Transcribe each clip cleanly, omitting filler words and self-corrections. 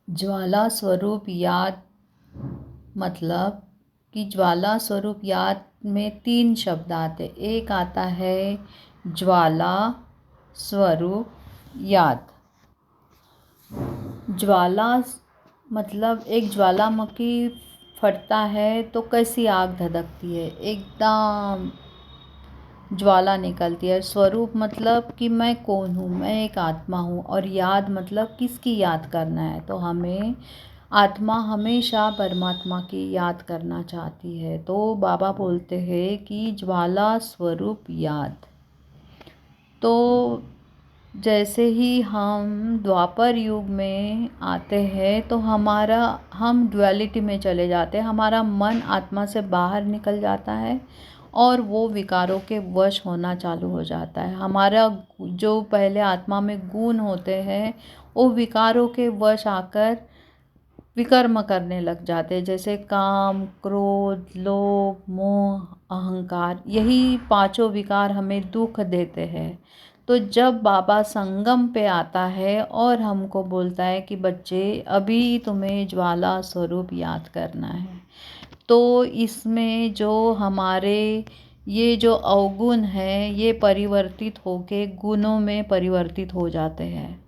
ज्वाला स्वरूप याद मतलब कि ज्वाला स्वरूप याद में 3 शब्द आते। एक आता है ज्वाला स्वरूप याद। ज्वाला मतलब एक ज्वालामुखी फटता है तो कैसी आग धधकती है, एकदम ज्वाला निकलती है। स्वरूप मतलब कि मैं कौन हूँ, मैं एक आत्मा हूँ। और याद मतलब किसकी याद करना है, तो हमें आत्मा हमेशा परमात्मा की याद करना चाहती है। तो बाबा बोलते हैं कि ज्वाला स्वरूप याद। तो जैसे ही हम द्वापर युग में आते हैं तो हम ड्युअलिटी में चले जाते हैं। हमारा मन आत्मा से बाहर निकल जाता है और वो विकारों के वश होना चालू हो जाता है। हमारा जो पहले आत्मा में गुण होते हैं वो विकारों के वश आकर विकर्म करने लग जाते हैं, जैसे काम, क्रोध, लोभ, मोह, अहंकार। यही पांचों विकार हमें दुख देते हैं। तो जब बाबा संगम पे आता है और हमको बोलता है कि बच्चे अभी तुम्हें ज्वाला स्वरूप याद करना है, तो इसमें जो हमारे ये जो अवगुण हैं ये परिवर्तित होके गुणों में परिवर्तित हो जाते हैं।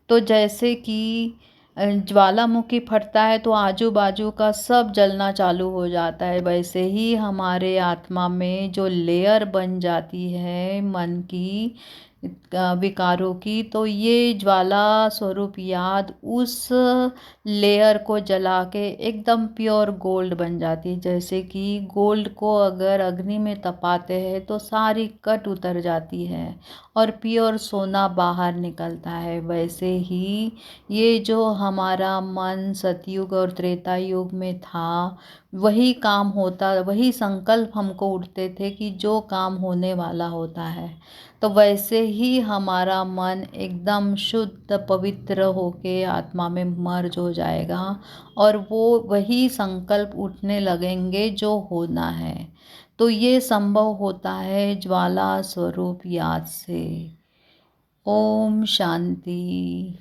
तो जैसे कि ज्वालामुखी फटता है तो आजू बाजू का सब जलना चालू हो जाता है, वैसे ही हमारे आत्मा में जो लेयर बन जाती है मन की विकारों की, तो ये ज्वाला स्वरूप याद उस लेयर को जला के एकदम प्योर गोल्ड बन जाती है। जैसे कि गोल्ड को अगर अग्नि में तपाते हैं तो सारी कट उतर जाती है और प्योर सोना बाहर निकलता है। वैसे ही ये जो हमारा मन सतयुग और त्रेता युग में था, वही काम होता, वही संकल्प हमको उठते थे कि जो काम होने वाला होता है। तो वैसे ही हमारा मन एकदम शुद्ध पवित्र होके आत्मा में मर्ज हो जाएगा और वो वही संकल्प उठने लगेंगे जो होना है। तो ये संभव होता है ज्वाला स्वरूप याद से। ओम शांति।